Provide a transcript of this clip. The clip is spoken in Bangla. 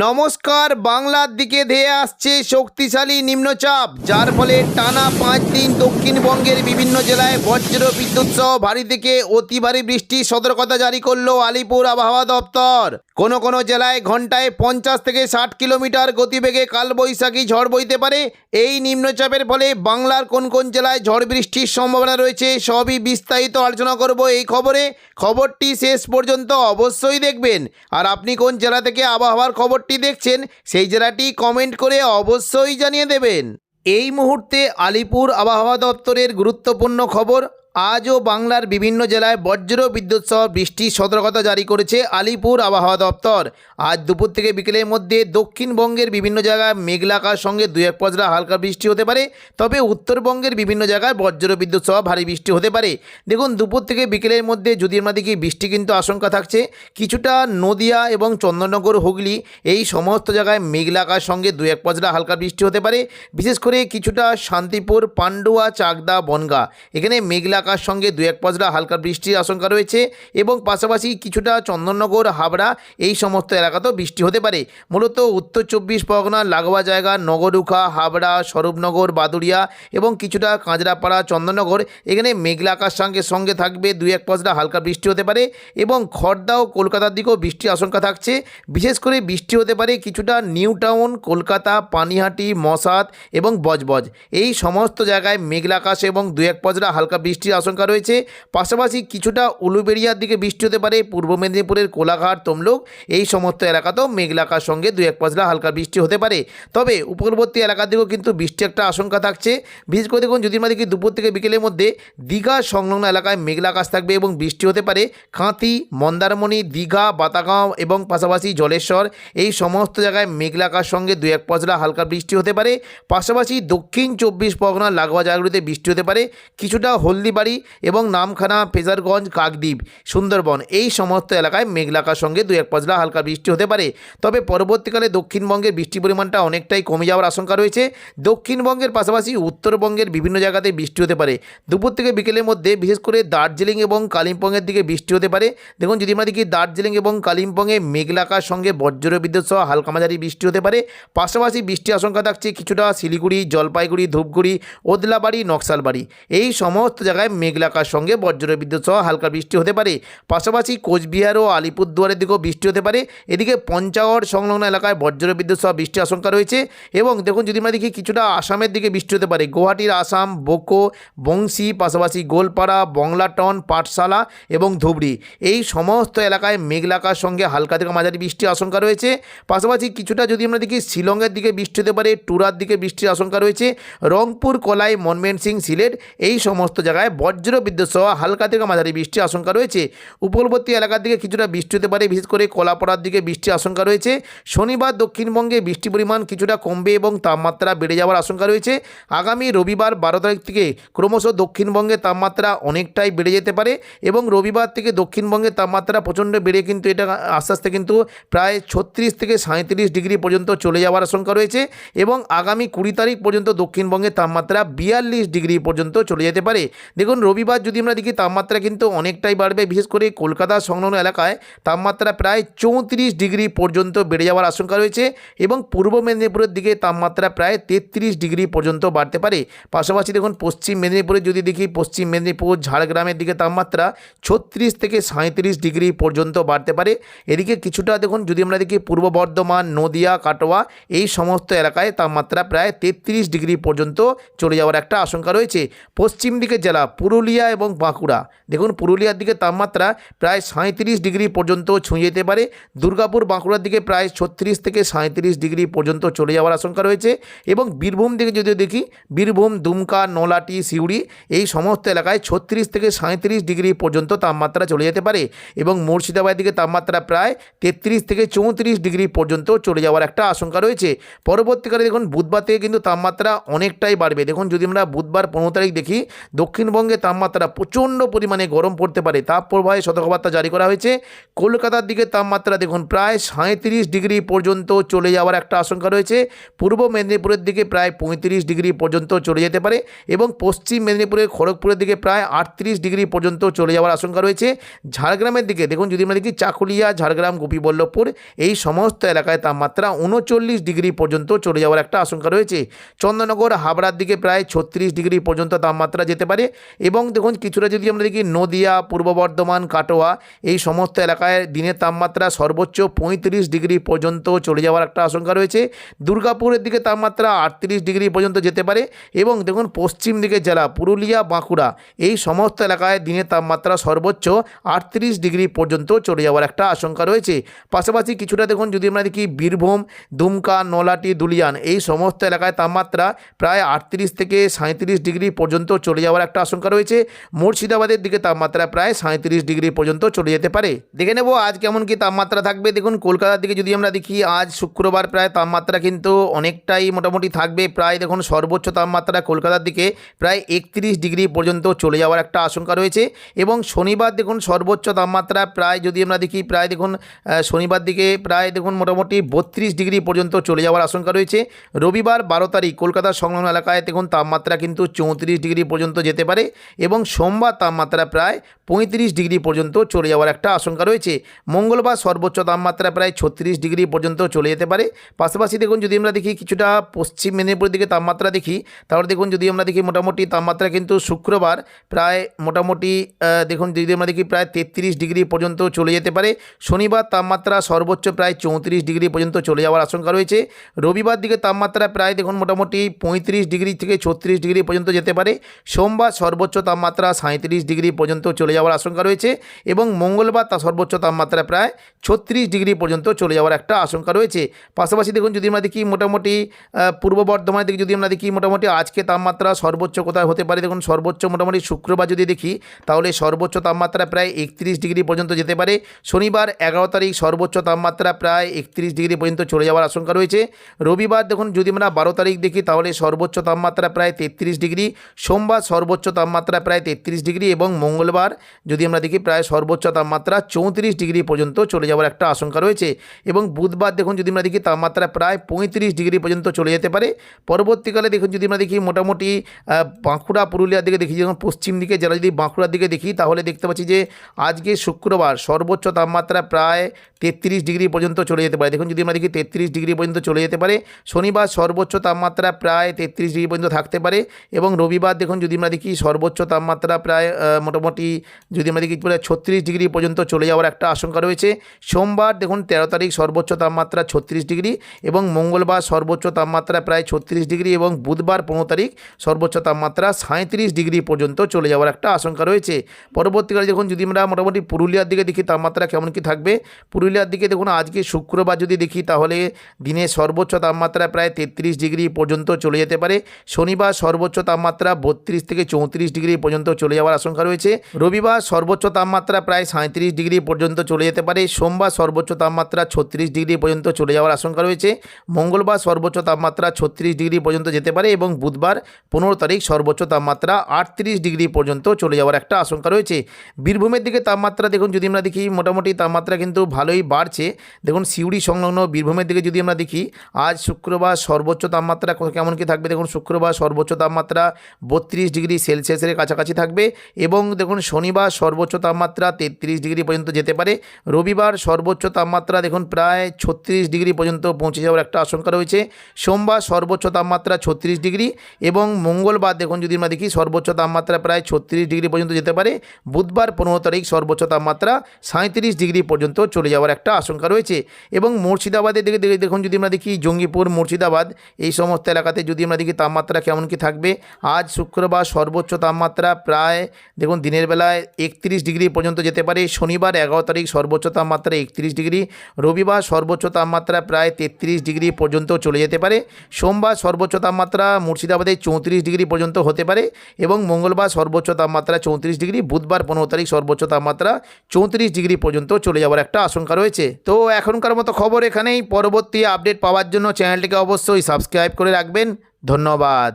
নমস্কার। বাংলার দিকে ধেয়ে আসছে শক্তিশালী নিম্নচাপ, যার ফলে টানা 5 দিন দক্ষিণবঙ্গের বিভিন্ন জেলায় বজ্র বিদ্যুৎ সহ ভারী থেকে অতি ভারী বৃষ্টির সতর্কতা জারি করলো আলিপুর আবহাওয়া দপ্তর। কোনো জেলায় ঘন্টায় 50 থেকে 60 কিলোমিটার গতিবেগে কালবৈশাখী ঝড় বইতে পারে। এই নিম্নচাপের ফলে বাংলার কোন জেলায় ঝড় বৃষ্টির সম্ভাবনা রয়েছে সবই বিস্তারিত আলোচনা করব এই খবরটি শেষ পর্যন্ত অবশ্যই দেখবেন। আর আপনি কোন জেলা থেকে আবহাওয়ার খবরটি দেখছেন সেই জেলাটি কমেন্ট করে অবশ্যই জানিয়ে দেবেন। এই মুহূর্তে আলিপুর আবহাওয়া দপ্তরের গুরুত্বপূর্ণ খবর। আজও বাংলার বিভিন্ন জেলায় বজ্র বিদ্যুৎ সহ বৃষ্টির সতর্কতা জারি করেছে আলিপুর আবহাওয়া দপ্তর। আজ দুপুর থেকে বিকেলের মধ্যে দক্ষিণবঙ্গের বিভিন্ন জায়গায় মেঘলা আকাশের সঙ্গে 2-1 পশলা হালকা বৃষ্টি হতে পারে, তবে উত্তরবঙ্গের বিভিন্ন জায়গায় বজ্র বিদ্যুৎ সহ ভারী বৃষ্টি হতে পারে। দেখুন, দুপুর থেকে বিকেলের মধ্যে যদি আমরা দেখি বৃষ্টি কিন্তু আশঙ্কা থাকছে। কিছুটা নদিয়া এবং চন্দননগর, হুগলি এই সমস্ত জায়গায় মেঘলা আকাশের সঙ্গে 2-1 পশলা হালকা বৃষ্টি হতে পারে। বিশেষ করে কিছুটা শান্তিপুর, পান্ডুয়া, চাকদা, বনগাঁ এখানে মেঘলা আকাশের সঙ্গে 2-1 পশলা হালকা বৃষ্টির আশঙ্কা রয়েছে। এবং পাশাপাশি কিছুটা চন্দননগর, হাবড়া এই সমস্ত এলাকাতেও বৃষ্টি হতে পারে। মূলত উত্তর 24 পরগনার লাগোয়া জায়গা নগরুখা, হাবড়া, স্বরূপনগর, বাদুড়িয়া এবং কিছুটা কাঁচরাপাড়া, চন্দননগর এখানে মেঘলা আকাশের সঙ্গে থাকবে 2-1 পশলা হালকা বৃষ্টি হতে পারে। এবং খড়দা ও কলকাতার দিকেও বৃষ্টির আশঙ্কা থাকছে। বিশেষ করে বৃষ্টি হতে পারে কিছুটা নিউ টাউন, কলকাতা, পানিহাটি, মশাদ এবং বজবজ এই সমস্ত জায়গায় মেঘলা আকাশ এবং 2-1 পশলা হালকা বৃষ্টির আশঙ্কা রয়েছে। পাশাপাশি কিছুটা উলুবেড়িয়ার দিকে বৃষ্টি হতে পারে। পূর্ব মেদিনীপুরের কোলাঘাট, তমলুক এই সমস্ত এলাকাতেও মেঘলা আকাশের সঙ্গে 2-1 পশলা হালকা বৃষ্টি হতে পারে। তবে উপকূলবর্তী এলাকার দিকেও কিন্তু বৃষ্টি একটা আশঙ্কা থাকছে। বিশেষ করে দেখুন, যদি আমরা দেখি দুপুর থেকে বিকেলের মধ্যে দীঘা সংলগ্ন এলাকায় মেঘলা আকাশ থাকবে এবং বৃষ্টি হতে পারে। কাঁথি, মন্দারমণি, দীঘা, বাতাগাঁও এবং পাশাপাশি জলেশ্বর এই সমস্ত জায়গায় মেঘলা আকাশের সঙ্গে 2-1 পশলা হালকা বৃষ্টি হতে পারে। পাশাপাশি দক্ষিণ 24 পরগনার লাগোয়া জায়গাগুলিতে বৃষ্টি হতে পারে। কিছুটা হলদিবাড়ি এবং নামখানা, ফেজারগঞ্জ, কাকদ্বীপ, সুন্দরবন এই সমস্ত এলাকায় মেঘলা আকাশের সঙ্গে 2-1 পশলা হালকা বৃষ্টি হতে পারে। তবে পরবর্তীকালে দক্ষিণবঙ্গের বৃষ্টির পরিমাণটা অনেকটাই কমে যাওয়ার আশঙ্কা রয়েছে। দক্ষিণবঙ্গের পাশাপাশি উত্তরবঙ্গের বিভিন্ন জায়গাতে বৃষ্টি হতে পারে। দুপুর থেকে বিকেলের মধ্যে বিশেষ করে দার্জিলিং এবং কালিম্পংয়ের দিকে বৃষ্টি হতে পারে। দেখুন, যদি আমরা দেখি দার্জিলিং এবং কালিম্পংয়ে মেঘলা আকাশের সঙ্গে বজ্র বিদ্যুৎ সহ হালকা মাঝারি বৃষ্টি হতে পারে। পাশাপাশি বৃষ্টির আশঙ্কা থাকছে কিছুটা শিলিগুড়ি, জলপাইগুড়ি, ধূপগুড়ি, ওদলাবাড়ি, নকশালবাড়ি এই সমস্ত জায়গায় মেঘলা আকাশের সঙ্গে বজ্র বিদ্যুৎ সহ হালকা বৃষ্টি হতে পারে। পাশাপাশি কোচবিহার ও আলিপুরদুয়ারের দিকেও বৃষ্টি হতে পারে। এদিকে পঞ্চাগড় সংলগ্ন এলাকায় বজ্র বিদ্যুৎ সহ বৃষ্টির আশঙ্কা রয়েছে। এবং দেখুন, যদি আমরা দেখি কিছুটা আসামের দিকে বৃষ্টি হতে পারে। গুয়াহাটির আসাম, বোকো, বংশী, পাশাপাশি গোলপাড়া, বংলাটন, পাঠশালা এবং ধুবড়ি এই সমস্ত এলাকায় মেঘলা আকাশের সঙ্গে হালকা থেকে মাঝারি বৃষ্টির আশঙ্কা রয়েছে। পাশাপাশি কিছুটা যদি আমরা দেখি শিলংয়ের দিকে বৃষ্টি হতে পারে। টুরার দিকে বৃষ্টির আশঙ্কা রয়েছে। রংপুর, কলাই, ময়মনসিং, সিলেট এই সমস্ত জায়গায় বজ্র বিদ্যুৎ সহ হালকা থেকে মাঝারি বৃষ্টির আশঙ্কা রয়েছে। উপকূলবর্তী এলাকার দিকে কিছুটা বৃষ্টি হতে পারে। বিশেষ করে কলাপাড়ার দিকে বৃষ্টির আশঙ্কা রয়েছে। শনিবার দক্ষিণবঙ্গে বৃষ্টির পরিমাণ কিছুটা কমবে এবং তাপমাত্রা বেড়ে যাওয়ার আশঙ্কা রয়েছে। আগামী রবিবার 12 তারিখ থেকে ক্রমশ দক্ষিণবঙ্গের তাপমাত্রা অনেকটাই বেড়ে যেতে পারে এবং রবিবার থেকে দক্ষিণবঙ্গের তাপমাত্রা প্রচণ্ড বেড়ে কিন্তু এটা আস্তে আস্তে কিন্তু প্রায় 36 থেকে 37 ডিগ্রি পর্যন্ত চলে যাওয়ার আশঙ্কা রয়েছে। এবং আগামী 20 তারিখ পর্যন্ত দক্ষিণবঙ্গের তাপমাত্রা 42 ডিগ্রি পর্যন্ত চলে যেতে পারে। দেখুন, রবিবার যদি আমরা দেখি তাপমাত্রা কিন্তু অনেকটাই বাড়বে। বিশেষ করে কলকাতা সংলগ্ন এলাকায় তাপমাত্রা প্রায় 34 ডিগ্রি পর্যন্ত বেড়ে যাওয়ার আশঙ্কা রয়েছে এবং পূর্ব মেদিনীপুরের দিকে তাপমাত্রা প্রায় 33 ডিগ্রি পর্যন্ত বাড়তে পারে। পাশাপাশি দেখুন, পশ্চিম মেদিনীপুরে যদি দেখি পশ্চিম মেদিনীপুর, ঝাড়গ্রামের দিকে তাপমাত্রা 36 থেকে 37 ডিগ্রি পর্যন্ত বাড়তে পারে। এদিকে কিছুটা দেখুন, যদি আমরা দেখি পূর্ব বর্ধমান, নদিয়া, কাটোয়া এই সমস্ত এলাকায় তাপমাত্রা প্রায় 33 ডিগ্রি পর্যন্ত চলে যাওয়ার একটা আশঙ্কা রয়েছে। পশ্চিম দিকের জেলা পুরুলিয়া এবং বাঁকুড়া, দেখুন পুরুলিয়ার দিকে তাপমাত্রা প্রায় 37 ডিগ্রি পর্যন্ত ছুঁয়ে যেতে পারে। দুর্গাপুর, বাঁকুড়ার দিকে প্রায় 36 থেকে 37 ডিগ্রি পর্যন্ত চলে যাওয়ার আশঙ্কা রয়েছে। এবং বীরভূম দিকে যদি দেখি, বীরভূম, দুমকা, নলাটি, সিউড়ি এই সমস্ত এলাকায় 36 থেকে 37 ডিগ্রি পর্যন্ত তাপমাত্রা চলে যেতে পারে। এবং মুর্শিদাবাদের দিকে তাপমাত্রা প্রায় 33 থেকে 34 ডিগ্রি পর্যন্ত চলে যাওয়ার একটা আশঙ্কা রয়েছে। পরবর্তীকালে দেখুন বুধবার থেকে কিন্তু তাপমাত্রা অনেকটাই বাড়বে। দেখুন, যদি আমরা বুধবার 15 তারিখ দেখি, দক্ষিণবঙ্গে সঙ্গে তাপমাত্রা প্রচণ্ড পরিমাণে গরম পড়তে পারে। তাপপ্রবাহে সতর্কবার্তা জারি করা হয়েছে। কলকাতার দিকে তাপমাত্রা দেখুন প্রায় 37 ডিগ্রি পর্যন্ত চলে যাওয়ার একটা আশঙ্কা রয়েছে। পূর্ব মেদিনীপুরের দিকে প্রায় 35 ডিগ্রি পর্যন্ত চলে যেতে পারে এবং পশ্চিম মেদিনীপুরের খড়গপুরের দিকে প্রায় 38 ডিগ্রি পর্যন্ত চলে যাওয়ার আশঙ্কা রয়েছে। ঝাড়গ্রামের দিকে দেখুন যদি আমরা দেখি চাকুলিয়া, ঝাড়গ্রাম, গোপীবল্লভপুর এই সমস্ত এলাকায় তাপমাত্রা 39 ডিগ্রি পর্যন্ত চলে যাওয়ার একটা আশঙ্কা রয়েছে। চন্দননগর, হাবড়ার দিকে প্রায় 36 ডিগ্রি পর্যন্ত তাপমাত্রা যেতে পারে এবং দেখুন কিছুটা যদি আমরা দেখি নদিয়া, পূর্ব বর্ধমান, কাটোয়া এই সমস্ত এলাকায় দিনের তাপমাত্রা সর্বোচ্চ 35 ডিগ্রি পর্যন্ত চলে যাওয়ার একটা আশঙ্কা রয়েছে। দুর্গাপুরের দিকে তাপমাত্রা 38 ডিগ্রি পর্যন্ত যেতে পারে এবং দেখুন পশ্চিম দিকের জেলা পুরুলিয়া, বাঁকুড়া এই সমস্ত এলাকায় দিনের তাপমাত্রা সর্বোচ্চ 38 ডিগ্রি পর্যন্ত চলে যাওয়ার একটা আশঙ্কা রয়েছে। পাশাপাশি কিছুটা দেখুন যদি আমরা দেখি বীরভূম, দুমকা, নলাটি, দুলিয়ান এই সমস্ত এলাকায় তাপমাত্রা প্রায় 38 থেকে 37 ডিগ্রি পর্যন্ত চলে যাওয়ার একটা আশঙ্কা রয়েছে। মুর্শিদাবাদের দিকে তাপমাত্রা প্রায় 37 ডিগ্রি পর্যন্ত চলে যেতে পারে। দেখে নেব আজ কেমন কি তাপমাত্রা থাকবে। দেখুন কলকাতার দিকে যদি আমরা দেখি আজ শুক্রবার প্রায় তাপমাত্রা কিন্তু অনেকটাই মোটামুটি থাকবে। প্রায় দেখুন সর্বোচ্চ তাপমাত্রা কলকাতার দিকে প্রায় 31 ডিগ্রি পর্যন্ত চলে যাওয়ার একটা আশঙ্কা রয়েছে এবং শনিবার দেখুন সর্বোচ্চ তাপমাত্রা প্রায় যদি আমরা দেখি প্রায় দেখুন শনিবার দিকে প্রায় দেখুন মোটামুটি 32 ডিগ্রি পর্যন্ত চলে যাওয়ার আশঙ্কা রয়েছে। রবিবার 12 তারিখ কলকাতার সংলগ্ন এলাকায় দেখুন তাপমাত্রা কিন্তু 34 ডিগ্রি পর্যন্ত যেতে পারে এবং সোমবার তাপমাত্রা প্রায় 35 ডিগ্রি পর্যন্ত চলে যাওয়ার একটা আশঙ্কা রয়েছে। মঙ্গলবার সর্বোচ্চ তাপমাত্রা প্রায় 36 ডিগ্রি পর্যন্ত চলে যেতে পারে। পাশাপাশি দেখুন যদি আমরা দেখি কিছুটা পশ্চিম মেদিনীপুরের দিকে তাপমাত্রা দেখি তাহলে দেখুন যদি আমরা দেখি মোটামুটি তাপমাত্রা কিন্তু শুক্রবার প্রায় মোটামুটি দেখুন যদি আমরা দেখি প্রায় 33 ডিগ্রি পর্যন্ত চলে যেতে পারে। শনিবার তাপমাত্রা সর্বোচ্চ প্রায় 34 ডিগ্রি পর্যন্ত চলে যাওয়ার আশঙ্কা রয়েছে। রবিবার দিকে তাপমাত্রা প্রায় দেখুন মোটামুটি 35 ডিগ্রি থেকে 36 ডিগ্রি পর্যন্ত যেতে পারে। সোমবার সর্বোচ্চ তাপমাত্রা 37 ডিগ্রি পর্যন্ত চলে যাওয়ার আশঙ্কা রয়েছে এবং মঙ্গলবার সর্বোচ্চ তাপমাত্রা প্রায় 36 ডিগ্রি পর্যন্ত চলে যাওয়ার একটা আশঙ্কা রয়েছে। পাশাপাশি দেখুন যদি আমরা দেখি মোটামুটি পূর্ব বর্ধমানের দিকে যদি আমরা দেখি মোটামুটি আজকে তাপমাত্রা সর্বোচ্চ কোথায় হতে পারে দেখুন সর্বোচ্চ মোটামুটি শুক্রবার যদি দেখি তাহলে সর্বোচ্চ তাপমাত্রা প্রায় 31 ডিগ্রি পর্যন্ত যেতে পারে। শনিবার 11 তারিখ সর্বোচ্চ তাপমাত্রা প্রায় 31 ডিগ্রি পর্যন্ত চলে যাওয়ার আশঙ্কা রয়েছে। রবিবার দেখুন যদি আমরা 12 তারিখ দেখি তাহলে সর্বোচ্চ তাপমাত্রা প্রায় 33 ডিগ্রি। সোমবার সর্বোচ্চ তাপমাত্রা প্রায় 33 ডিগ্রি এবং মঙ্গলবার যদি আমরা দেখি প্রায় সর্বোচ্চ তাপমাত্রা 34 ডিগ্রি পর্যন্ত চলে যাওয়ার একটা আশঙ্কা রয়েছে এবং বুধবার দেখুন যদি আমরা দেখি তাপমাত্রা প্রায় 35 ডিগ্রি পর্যন্ত চলে যেতে পারে। পরবর্তীকালে দেখুন যদি আমরা দেখি মোটামুটি বাঁকুড়া, পুরুলিয়ার দিকে দেখি যখন পশ্চিম দিকে যারা যদি বাঁকুড়ার দিকে দেখি তাহলে দেখতে পাচ্ছি যে আজকে শুক্রবার সর্বোচ্চ তাপমাত্রা প্রায় 33 ডিগ্রি পর্যন্ত চলে যেতে পারে। দেখুন যদি আমরা দেখি 33 ডিগ্রি পর্যন্ত চলে যেতে পারে। শনিবার সর্বোচ্চ তাপমাত্রা প্রায় 33 ডিগ্রি পর্যন্ত থাকতে পারে এবং রবিবার দেখুন যদি আমরা দেখি সর্বোচ্চ তাপমাত্রা প্রায় মোটামুটি যদি আমরা দেখি প্রায় 36 ডিগ্রি পর্যন্ত চলে যাওয়ার একটা আশঙ্কা রয়েছে। সোমবার দেখুন 13 তারিখ সর্বোচ্চ তাপমাত্রা 36 ডিগ্রি এবং মঙ্গলবার সর্বোচ্চ তাপমাত্রা প্রায় 36 ডিগ্রি এবং বুধবার 15 তারিখ সর্বোচ্চ তাপমাত্রা 37 ডিগ্রি পর্যন্ত চলে যাওয়ার একটা আশঙ্কা রয়েছে। পরবর্তীকালে দেখুন যদি আমরা মোটামুটি পুরুলিয়ার দিকে দেখি তাপমাত্রা কেমন কি থাকবে। পুরুলিয়ার দিকে দেখুন আজকে শুক্রবার যদি দেখি তাহলে দিনে সর্বোচ্চ তাপমাত্রা প্রায় 33 ডিগ্রি পর্যন্ত চলে যেতে পারে। শনিবার সর্বোচ্চ তাপমাত্রা 32 থেকে 34 ডিগ্রি পর্যন্ত চলে যাওয়ার আশঙ্কা রয়েছে। রবিবার সর্বোচ্চ তাপমাত্রা প্রায় 37 ডিগ্রি পর্যন্ত চলে যেতে পারে। সোমবার সর্বোচ্চ তাপমাত্রা 36 ডিগ্রি পর্যন্ত চলে যাওয়ার আশঙ্কা রয়েছে। মঙ্গলবার সর্বোচ্চ তাপমাত্রা 36 ডিগ্রি পর্যন্ত যেতে পারে এবং বুধবার 15 তারিখ সর্বোচ্চ তাপমাত্রা 38 ডিগ্রি পর্যন্ত চলে যাওয়ার একটা আশঙ্কা রয়েছে। বীরভূমের দিকে তাপমাত্রা দেখুন যদি আমরা দেখি মোটামুটি তাপমাত্রা কিন্তু ভালোই বাড়ছে। দেখুন সিউড়ি সংলগ্ন বীরভূমের দিকে যদি আমরা দেখি আজ শুক্রবার সর্বোচ্চ তাপমাত্রা কেমন কি থাকবে। দেখুন শুক্রবার সর্বোচ্চ তাপমাত্রা 32 ডিগ্রি সেলসিয়াসের কাছাকাছি থাকবে এবং দেখুন শনিবার সর্বোচ্চ তাপমাত্রা 33 ডিগ্রি পর্যন্ত যেতে পারে। রবিবার সর্বোচ্চ তাপমাত্রা দেখুন প্রায় 36 ডিগ্রি পর্যন্ত পৌঁছে যাওয়ার একটা আশঙ্কা রয়েছে। সোমবার সর্বোচ্চ তাপমাত্রা 36 ডিগ্রি এবং মঙ্গলবার দেখুন যদি আমরা দেখি সর্বোচ্চ তাপমাত্রা প্রায় 36 ডিগ্রি পর্যন্ত যেতে পারে। বুধবার 15 তারিখ সর্বোচ্চ তাপমাত্রা 37 ডিগ্রি পর্যন্ত চলে যাওয়ার একটা আশঙ্কা রয়েছে এবং মুর্শিদাবাদের দিকে দেখুন যদি আমরা দেখি জঙ্গিপুর, মুর্শিদাবাদ এই সমস্ত এলাকাতে যদি আমরা দেখি তাপমাত্রা কেমন কি থাকবে। আজ শুক্রবার সর্বোচ্চ তাপমাত্রা প্রায় দেখুন দিনের বেলায় 31 ডিগ্রি পর্যন্ত যেতে পারে। শনিবার 11 তারিখ সর্বোচ্চ তাপমাত্রা 31 ডিগ্রি। রবিবার সর্বোচ্চ তাপমাত্রা প্রায় 33 ডিগ্রি পর্যন্ত চলে যেতে পারে। সোমবার সর্বোচ্চ তাপমাত্রা মুর্শিদাবাদে 34 ডিগ্রি পর্যন্ত হতে পারে এবং মঙ্গলবার সর্বোচ্চ তাপমাত্রা 34 ডিগ্রি। বুধবার 15 তারিখ সর্বোচ্চ তাপমাত্রা 34 ডিগ্রি পর্যন্ত চলে যাওয়ার একটা আশঙ্কা রয়েছে। তো এখনকার মতো খবর এখানেই। পরবর্তী আপডেট পাওয়ার জন্য চ্যানেলটিকে অবশ্যই সাবস্ক্রাইব করে রাখবেন। ধন্যবাদ।